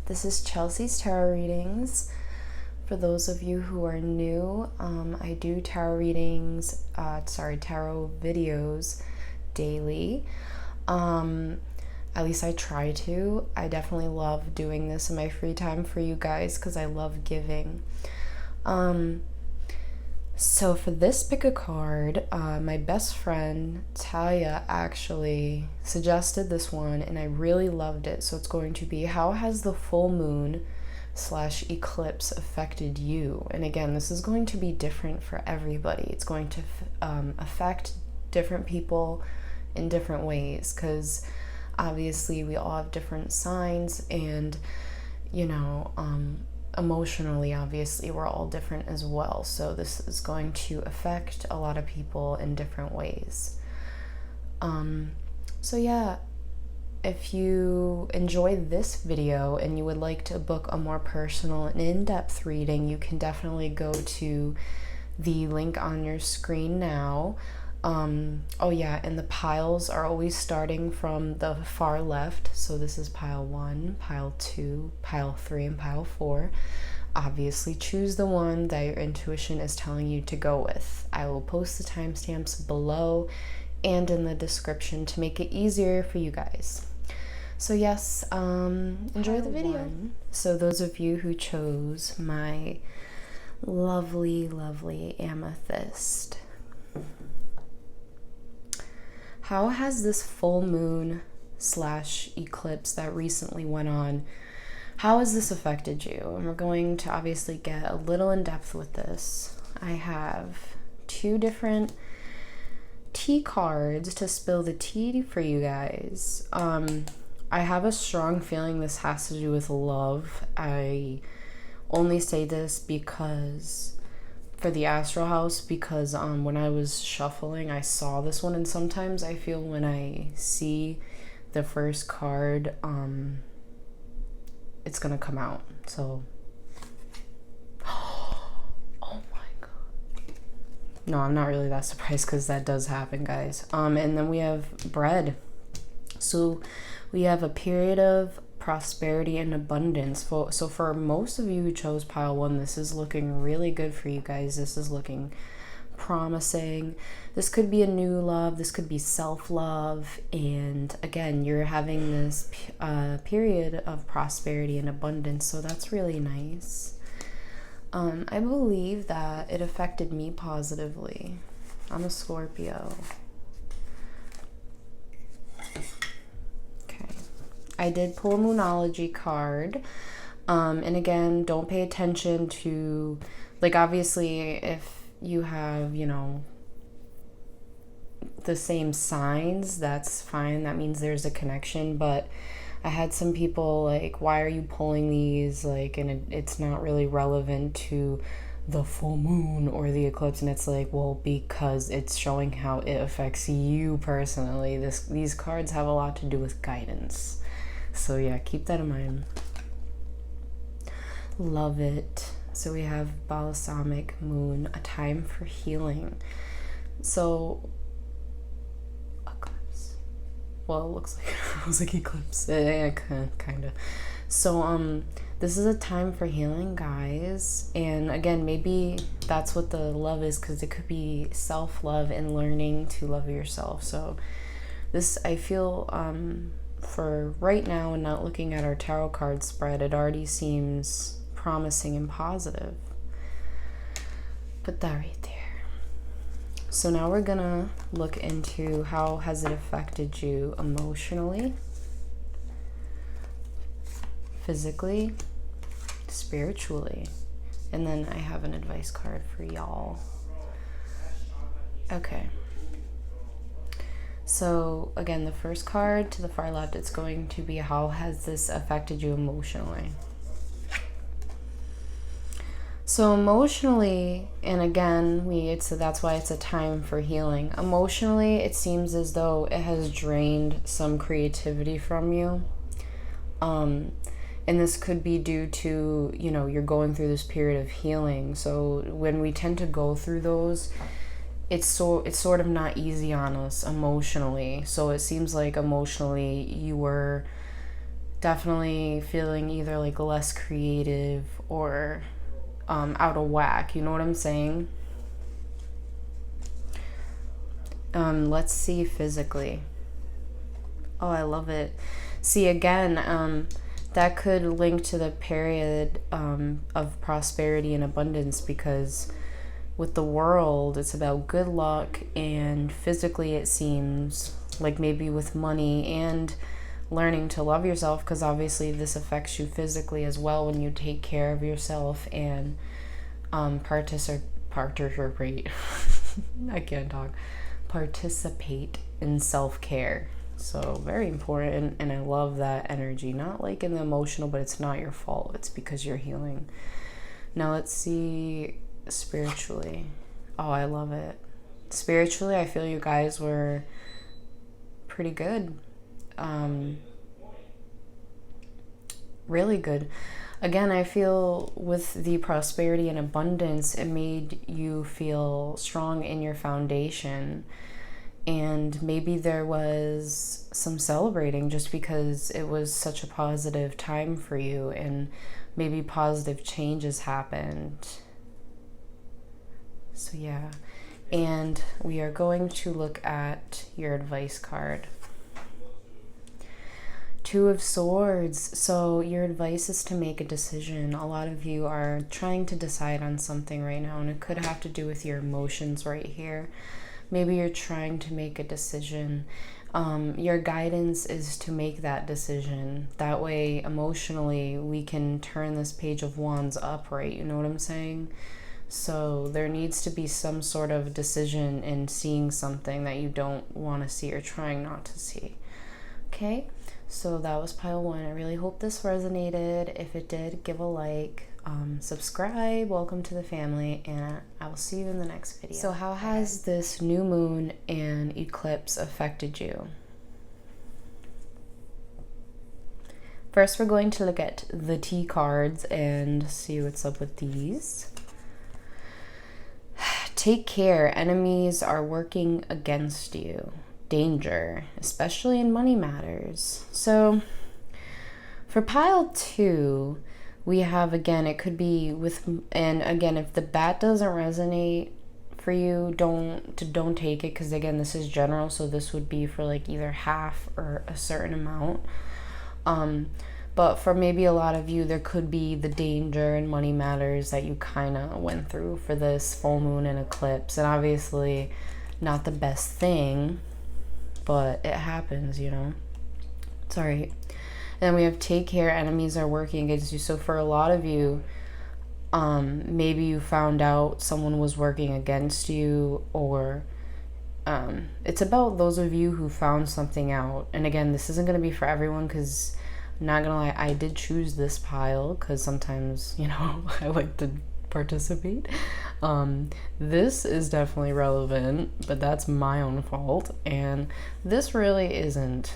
This is Chelsea's Tarot Readings. For those of you who are new, I do tarot videos daily. At least I try to. I definitely love doing this in my free time for you guys because I love giving. So for this pick a card, my best friend Talia actually suggested this one and I really loved it. So it's going to be, how has the full moon / eclipse affected you? And again, this is going to be different for everybody. It's going to affect different people in different ways because obviously we all have different signs and emotionally, obviously, we're all different as well. So this is going to affect a lot of people in different ways. So yeah, if you enjoy this video and you would like to book a more personal and in-depth reading, you can definitely go to the link on your screen now. Oh yeah, and the piles are always starting from the far left. So this is pile 1, pile 2, pile 3, and pile 4. Obviously choose the one that your intuition is telling you to go with. I will post the timestamps below and in the description to make it easier for you guys. So yes, enjoy the video. So those of you who chose my lovely amethyst, how has this full moon / eclipse that recently went on, how has this affected you? And we're going to obviously get a little in depth with this. I have 2 different tea cards to spill the tea for you guys. I have a strong feeling this has to do with love. I only say this because for the astral house, because when I was shuffling I saw this one, and sometimes I feel when I see the first card it's gonna come out. So oh my god, no, I'm not really that surprised because that does happen, guys. And then we have bread. So we have a period of prosperity and abundance. So for most of you who chose pile 1, this is looking really good for you guys. This is looking promising. This could be a new love. This could be self-love. And again, you're having this period of prosperity and abundance. So that's really nice. I believe that it affected me positively. I'm a Scorpio. I did pull a Moonology card. And again, don't pay attention to, like, obviously if you have, the same signs, that's fine. That means there's a connection. But I had some people like, why are you pulling these? Like, and it's not really relevant to the full moon or the eclipse. And it's like, well, because it's showing how it affects you personally. These cards have a lot to do with guidance. So yeah, keep that in mind. Love it. So we have balsamic moon, a time for healing. So eclipse. Well, it looks like it was like eclipse. Yeah, kind of. So this is a time for healing, guys. And again, maybe that's what the love is, because it could be self-love and learning to love yourself. So this, I feel, for right now and not looking at our tarot card spread, it already seems promising and positive. Put that right there. So now we're gonna look into how has it affected you emotionally, physically, spiritually, and then I have an advice card for y'all. Okay. So again, the first card to the far left, it's going to be, how has this affected you emotionally? So emotionally, and again, that's why it's a time for healing. Emotionally, it seems as though it has drained some creativity from you. And this could be due to, you're going through this period of healing. So when we tend to go through those, it's sort of not easy on us emotionally. So it seems like emotionally you were definitely feeling either like less creative or out of whack. You know what I'm saying? Let's see physically. Oh, I love it. See, again, that could link to the period of prosperity and abundance, because with the world, it's about good luck, and physically it seems like maybe with money and learning to love yourself, because obviously this affects you physically as well when you take care of yourself and participate I can't talk. Participate in self-care. So very important, and I love that energy. Not like in the emotional, but it's not your fault. It's because you're healing. Now let's see spiritually. Oh, I love it. Spiritually, I feel you guys were pretty good. Really good. Again, I feel with the prosperity and abundance, it made you feel strong in your foundation. And maybe there was some celebrating just because it was such a positive time for you, and maybe positive changes happened. So yeah. And we are going to look at your advice card. Two of Swords. So your advice is to make a decision. A lot of you are trying to decide on something right now, and it could have to do with your emotions right here. Maybe you're trying to make a decision. Your guidance is to make that decision. That way, emotionally, we can turn this Page of Wands upright. You know what I'm saying? So there needs to be some sort of decision in seeing something that you don't want to see or trying not to see. Okay? So that was pile 1. I really hope this resonated. If it did, give a like. Subscribe, welcome to the family, and I will see you in the next video. So how has this new moon and eclipse affected you? First, we're going to look at the T cards and see what's up with these. Take care, enemies are working against you. Danger, especially in money matters. So for pile 2, we have, again, it could be with, and again, if the bat doesn't resonate for you, don't take it, because again, this is general, so this would be for like either half or a certain amount. But for maybe a lot of you, there could be the danger and money matters that you kind of went through for this full moon and eclipse, and obviously not the best thing, but it happens, you know. It's all right. Then we have take care, enemies are working against you. So for a lot of you, maybe you found out someone was working against you, or it's about those of you who found something out. And again, this isn't going to be for everyone, because I'm not going to lie, I did choose this pile because sometimes, you know, I like to participate. This is definitely relevant, but that's my own fault. And this really isn't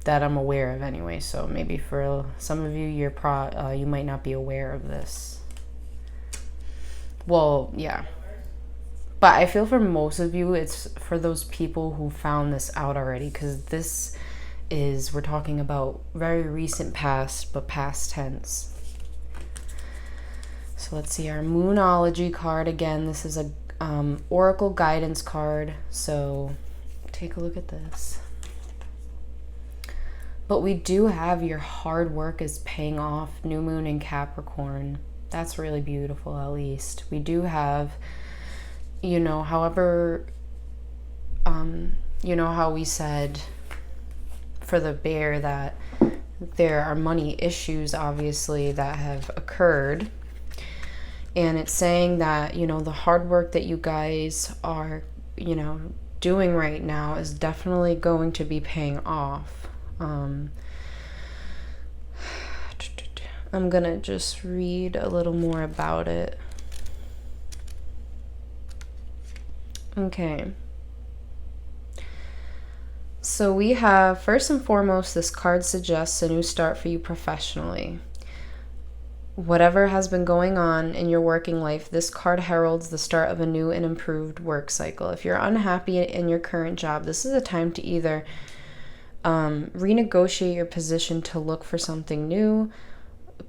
that I'm aware of anyway, so maybe for some of you, you might not be aware of this. Well, yeah. But I feel for most of you, it's for those people who found this out already, because this is, we're talking about very recent past, but past tense. So let's see our Moonology card. Again, this is a Oracle guidance card, so take a look at this. But we do have your hard work is paying off, new moon in Capricorn. That's really beautiful, at least. We do have, you know, however, you know how we said for the bear that there are money issues, obviously, that have occurred. And it's saying that, you know, the hard work that you guys are, you know, doing right now is definitely going to be paying off. I'm gonna just read a little more about it. Okay. So we have, first and foremost, this card suggests a new start for you professionally. Whatever has been going on in your working life, this card heralds the start of a new and improved work cycle. If you're unhappy in your current job, this is a time to either Renegotiate your position to look for something new.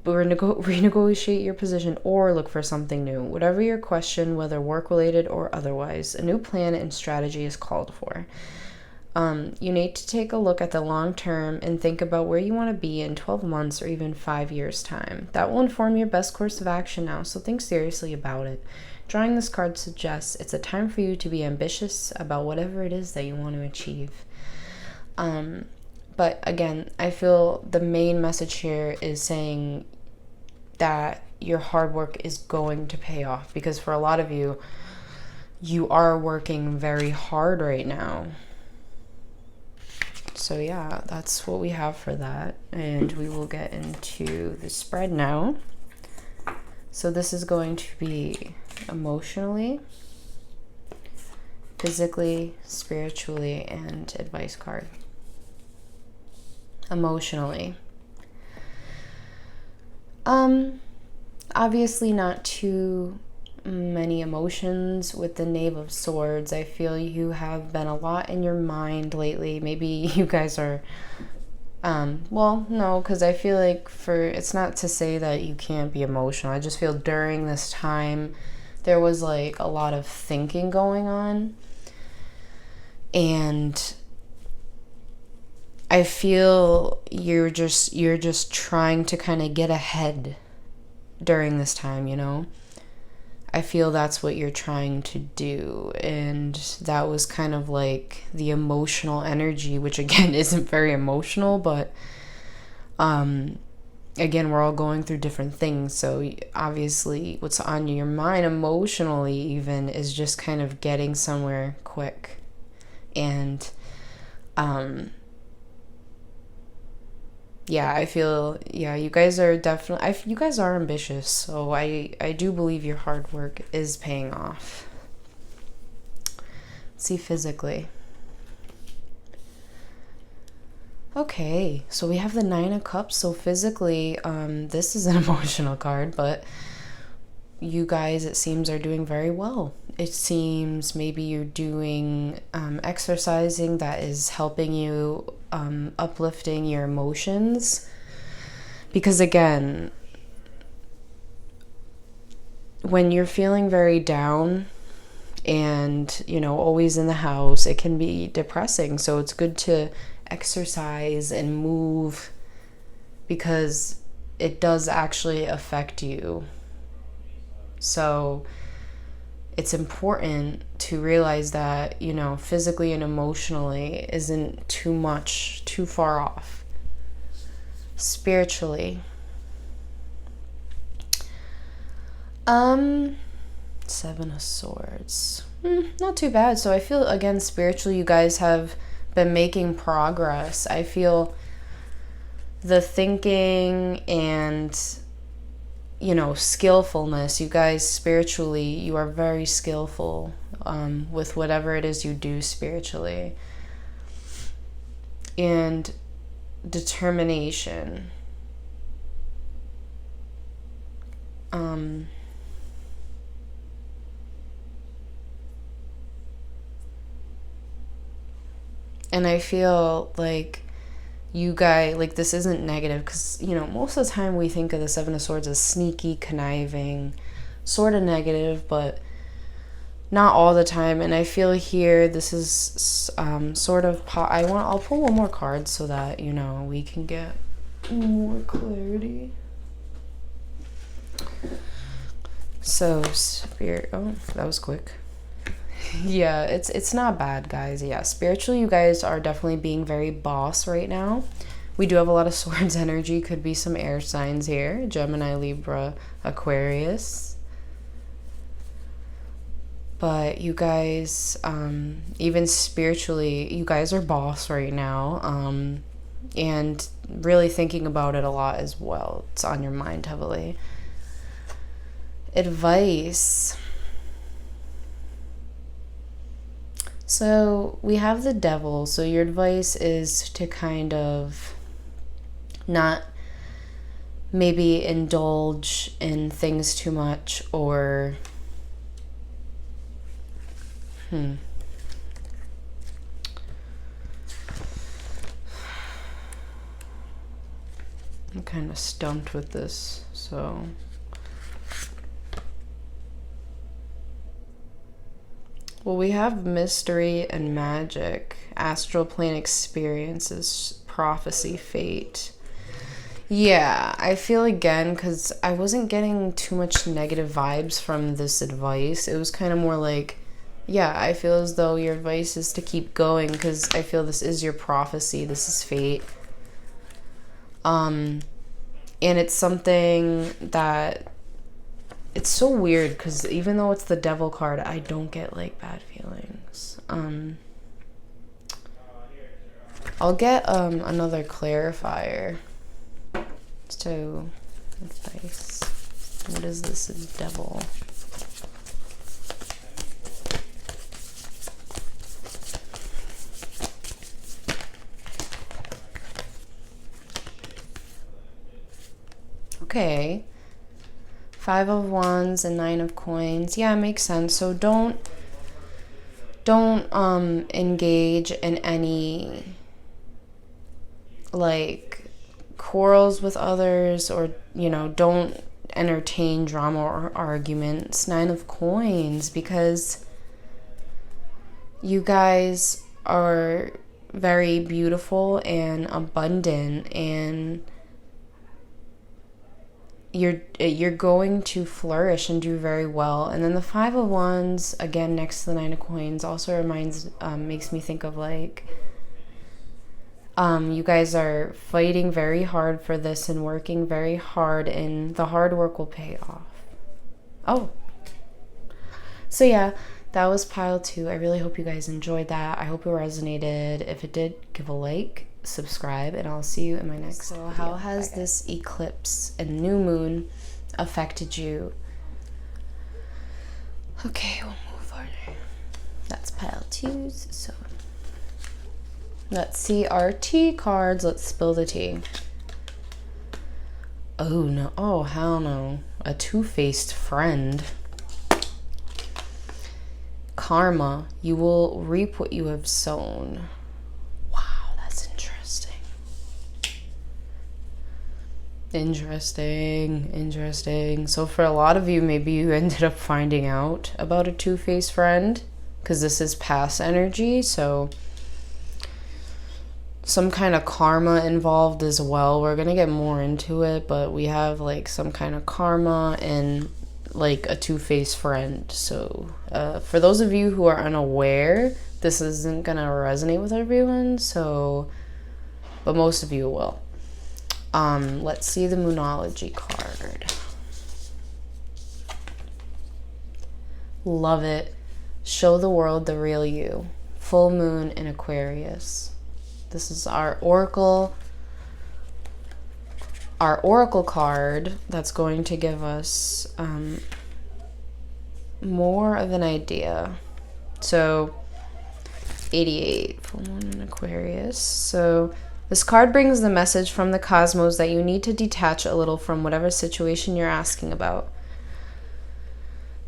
Renegotiate your position or look for something new. Whatever your question, whether work-related or otherwise, a new plan and strategy is called for. You need to take a look at the long term and think about where you want to be in 12 months or even 5 years' time. That will inform your best course of action now, so think seriously about it. Drawing this card suggests it's a time for you to be ambitious about whatever it is that you want to achieve. But again, I feel the main message here is saying that your hard work is going to pay off, because for a lot of you, you are working very hard right now. So yeah, that's what we have for that. And we will get into the spread now. So this is going to be emotionally, physically, spiritually, and advice card. Emotionally. Obviously not too many emotions with the Knave of Swords. I feel you have been a lot in your mind lately. Maybe you guys are, well, no, because I feel like it's not to say that you can't be emotional. I just feel during this time, there was like a lot of thinking going on. And I feel you're just trying to kind of get ahead during this time, you know? I feel that's what you're trying to do, and that was kind of like the emotional energy, which again isn't very emotional, but again, we're all going through different things, so obviously what's on your mind emotionally even is just kind of getting somewhere quick. And yeah, I feel, yeah, you guys are definitely, you guys are ambitious, so I do believe your hard work is paying off. Let's see physically. Okay, so we have the Nine of Cups, so physically, this is an emotional card, but you guys, it seems, are doing very well. It seems maybe you're doing exercising that is helping you, uplifting your emotions. Because again, when you're feeling very down and, you know, always in the house, it can be depressing. So it's good to exercise and move, because it does actually affect you. So it's important to realize that, you know, physically and emotionally isn't too far off. Spiritually, Seven of Swords, not too bad. So I feel, again, spiritually, you guys have been making progress. I feel the thinking and, you know, skillfulness. You guys, spiritually, you are very skillful with whatever it is you do spiritually. And determination. And I feel like you guys, like, this isn't negative, because, you know, most of the time we think of the Seven of Swords as sneaky, conniving, sort of negative, but not all the time. And I feel here this is sort of I'll pull one more card so that, you know, we can get more clarity. So spirit, oh, that was quick. Yeah, it's not bad, guys. Yeah, spiritually, you guys are definitely being very boss right now. We do have a lot of Swords energy. Could be some air signs here: Gemini, Libra, Aquarius. But you guys, even spiritually, you guys are boss right now, and really thinking about it a lot as well. It's on your mind heavily. Advice. So we have the Devil. So your advice is to kind of not maybe indulge in things too much, or kind of stumped with this, so. Well, we have mystery and magic, astral plane experiences, prophecy, fate. Yeah, I feel again, because I wasn't getting too much negative vibes from this advice. It was kind of more like, yeah, I feel as though your advice is to keep going, because I feel this is your prophecy, this is fate. And it's something that, it's so weird, because even though it's the devil card, I don't get, like, bad feelings. I'll get another clarifier. So, advice. What is this devil? Okay. 5 of Wands and 9 of Coins. Yeah, it makes sense. So don't engage in any, like, quarrels with others, or, you know, don't entertain drama or arguments. 9 of Coins, because you guys are very beautiful and abundant, and you're going to flourish and do very well. And then the 5 of Wands, again, next to the 9 of Coins, also makes me think of, like, you guys are fighting very hard for this and working very hard, and the hard work will pay off. Oh. So yeah, that was pile 2. I really hope you guys enjoyed that. I hope it resonated. If it did, give a like, subscribe, and I'll see you in my next video. How has this eclipse and new moon affected you? Okay, we'll move on. That's pile 2's, so let's see our tea cards. Let's spill the tea. Oh no, oh hell no. A two-faced friend. Karma. You will reap what you have sown. Wow, that's interesting. Interesting. So for a lot of you, maybe you ended up finding out about a two-faced friend, because this is past energy, so some kind of karma involved as well. We're gonna get more into it, but we have, like, some kind of karma and, like, a two-faced friend. So for those of you who are unaware, this isn't gonna resonate with everyone, so, but most of you will. Let's see the Moonology card. Love it. Show the world the real you. Full moon in Aquarius. This is our oracle card that's going to give us more of an idea. So 88, full moon in Aquarius. So this card brings the message from the cosmos that you need to detach a little from whatever situation you're asking about.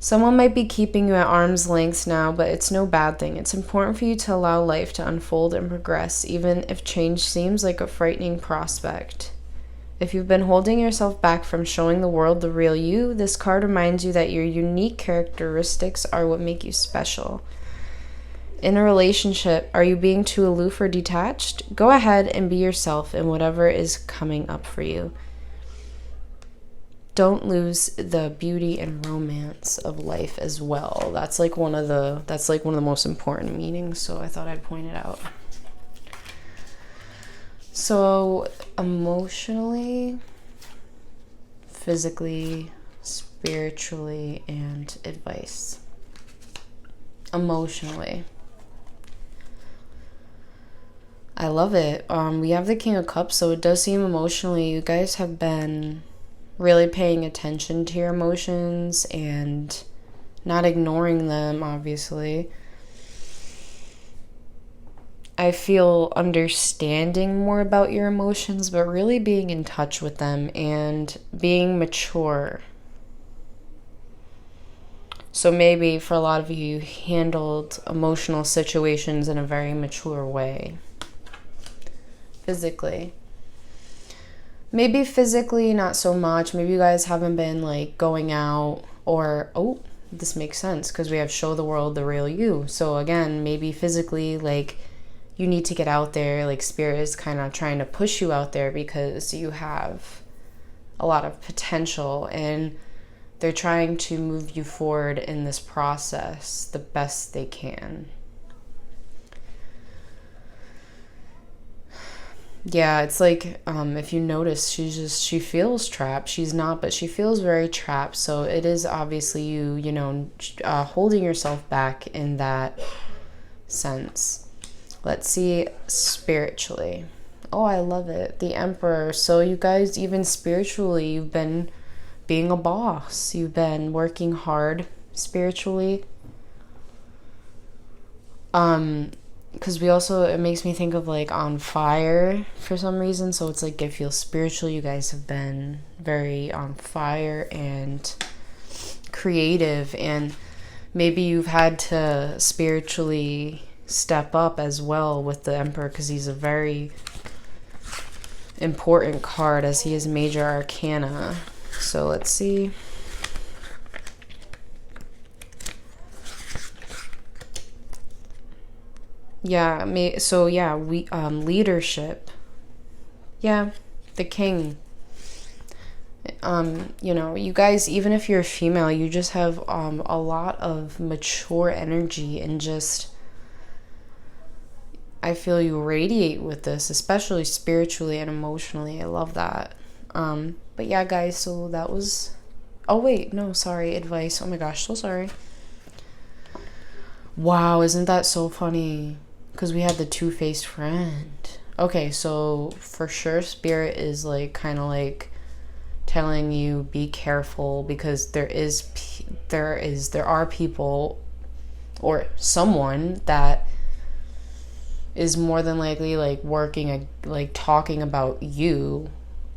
Someone might be keeping you at arm's length now, but it's no bad thing. It's important for you to allow life to unfold and progress, even if change seems like a frightening prospect. If you've been holding yourself back from showing the world the real you, this card reminds you that your unique characteristics are what make you special. In a relationship, are you being too aloof or detached? Go ahead and be yourself in whatever is coming up for you. Don't lose the beauty and romance of life as well. That's like one of the most important meanings, so I thought I'd point it out. So emotionally, physically, spiritually, and advice. Emotionally, I love it. We have the King of Cups, so it does seem emotionally you guys have been really paying attention to your emotions and not ignoring them, obviously. I feel understanding more about your emotions, but really being in touch with them and being mature. So maybe for a lot of you, you handled emotional situations in a very mature way. Physically, Maybe physically, not so much. Maybe you guys haven't been like going out, or, oh, this makes sense because we have show the world the real you. So again, maybe physically, like, you need to get out there. Like, spirit is kind of trying to push you out there because you have a lot of potential, and they're trying to move you forward in this process the best they can. Yeah, it's like, if you notice, she feels trapped. She's not, but she feels very trapped. So it is obviously you know, holding yourself back in that sense. Let's see spiritually. Oh, I love it. The Emperor. So you guys, even spiritually, you've been being a boss. You've been working hard spiritually. Because we also, it makes me think of like on fire for some reason. So it's like, I feel spiritually, you guys have been very on fire and creative, and maybe you've had to spiritually step up as well with the Emperor, because he's a very important card as he is major arcana. So let's see. Yeah, leadership. Yeah, the king. You know, you guys, even if you're a female, you just have a lot of mature energy, and just, I feel you radiate with this, especially spiritually and emotionally. I love that. But yeah, guys, so that was, oh wait, no, sorry, advice. Oh my gosh, so sorry. Wow, isn't that so funny? Because we had the two-faced friend. Okay, so for sure spirit is like kind of like telling you be careful, because there are people or someone that is more than likely like working, like talking about you,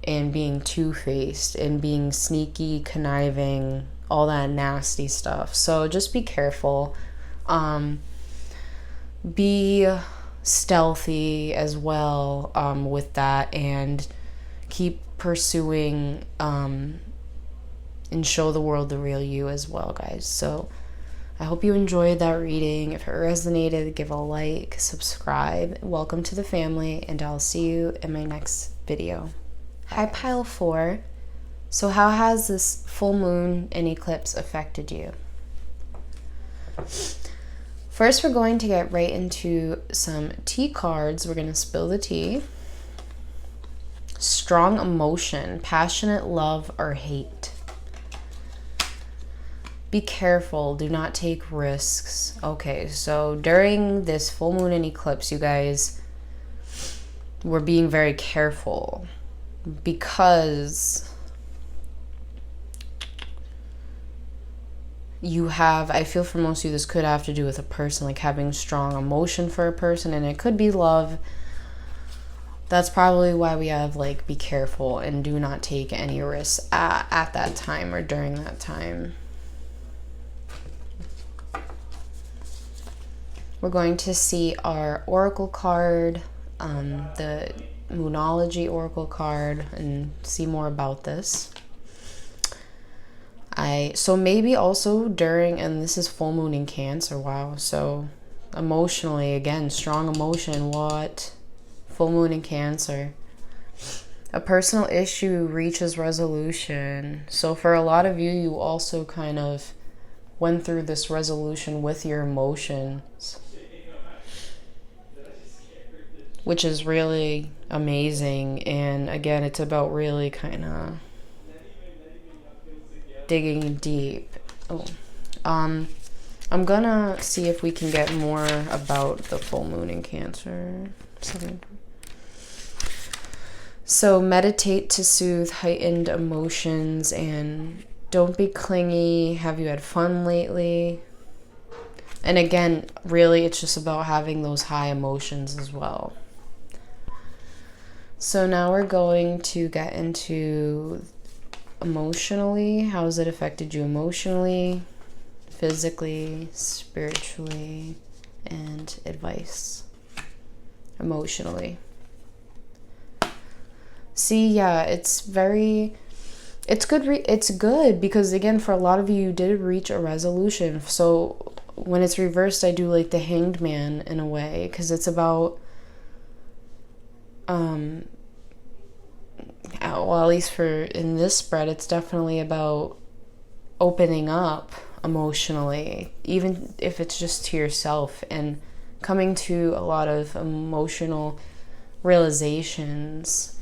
and being two-faced and being sneaky, conniving, all that nasty stuff. So just be careful. Be stealthy as well with that, and keep pursuing and show the world the real you as well, guys. So I hope you enjoyed that reading. If it resonated, give a like, subscribe. Welcome to the family, and I'll see you in my next video. Hi, Pile 4. So how has this full moon and eclipse affected you? First, we're going to get right into some tea cards. We're going to spill the tea. Strong emotion, passionate love or hate. Be careful, do not take risks. Okay, so during this full moon and eclipse, you guys were being very careful, because you have, I feel for most of you, this could have to do with a person, like having strong emotion for a person, and it could be love. That's probably why we have like be careful and do not take any risks at that time or during that time. We're going to see our oracle card, the Moonology oracle card, and see more about this. So maybe also during, and this is full moon in Cancer, wow, so emotionally, again, strong emotion, what? Full moon in Cancer. A personal issue reaches resolution. So for a lot of you, you also kind of went through this resolution with your emotions, which is really amazing. And again, it's about really kind of digging deep. I'm gonna see if we can get more about the full moon in Cancer. So meditate to soothe heightened emotions, and don't be clingy. Have you had fun lately? And again, really, it's just about having those high emotions as well. So now we're going to get into emotionally. How has it affected you emotionally, physically, spiritually, and advice? Emotionally. See, yeah, it's very, it's good. It's good because, again, for a lot of you did reach a resolution. So when it's reversed, I do like the Hanged Man in a way, because it's about, well, at least for in this spread, it's definitely about opening up emotionally, even if it's just to yourself, and coming to a lot of emotional realizations.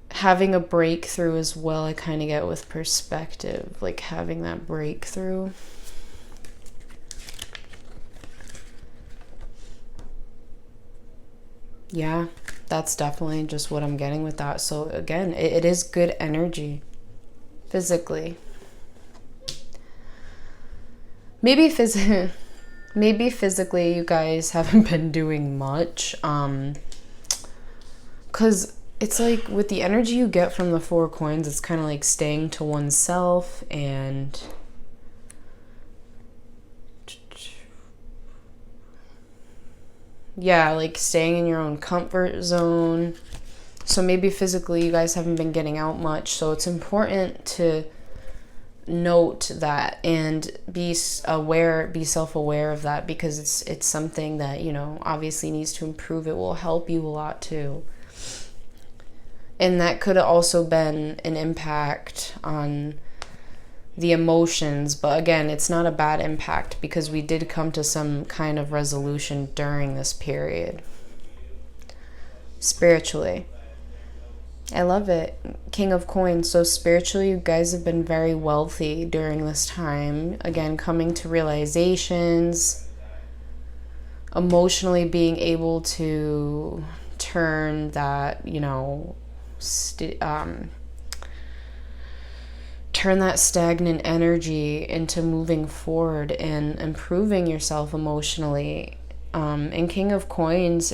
Having a breakthrough as well, I kind of get with perspective, like having that breakthrough. Yeah, that's definitely just what I'm getting with that. So again, it is good energy physically. Maybe physically you guys haven't been doing much, because it's like with the energy you get from the 4 coins, it's kind of like staying to oneself and yeah, like staying in your own comfort zone. So maybe physically you guys haven't been getting out much, so it's important to note that and be self-aware of that, because it's something that, you know, obviously needs to improve. It will help you a lot too. And that could have also been an impact on the emotions, but again, it's not a bad impact because we did come to some kind of resolution during this period. Spiritually, I love it. King of Coins. So spiritually, you guys have been very wealthy during this time. Again, coming to realizations, emotionally being able to turn that, you know, turn that stagnant energy into moving forward and improving yourself emotionally. And King of Coins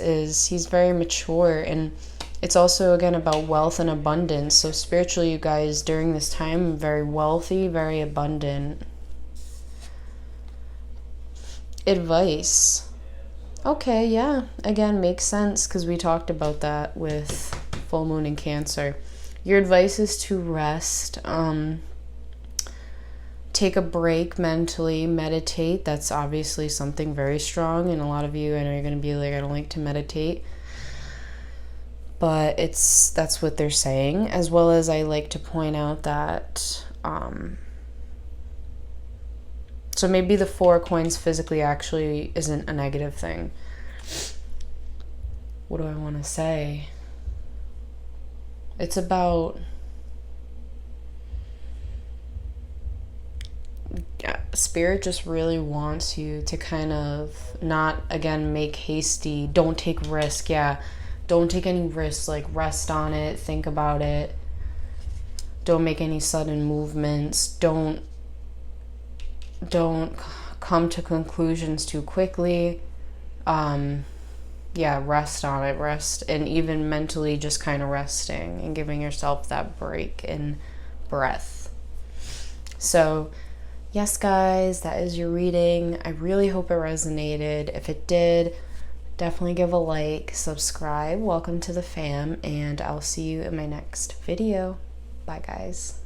he's very mature, and it's also, again, about wealth and abundance. So spiritually, you guys during this time very wealthy, very abundant. Advice. Okay, yeah. Again, makes sense because we talked about that with full moon in Cancer. Your advice is to rest. Take a break mentally, meditate. That's obviously something very strong, and a lot of you, I know you're going to be like, I don't like to meditate, but that's what they're saying. As well as, I like to point out that so maybe the 4 coins physically actually isn't a negative thing. What do I want to say? It's about Spirit just really wants you to kind of not, again, make hasty, don't take risk. Yeah, don't take any risks. Like, rest on it, think about it, don't make any sudden movements, don't come to conclusions too quickly. Yeah, rest on it, rest, and even mentally just kind of resting and giving yourself that break and breath. So yes, guys, that is your reading. I really hope it resonated. If it did, definitely give a like, subscribe. Welcome to the fam, and I'll see you in my next video. Bye, guys.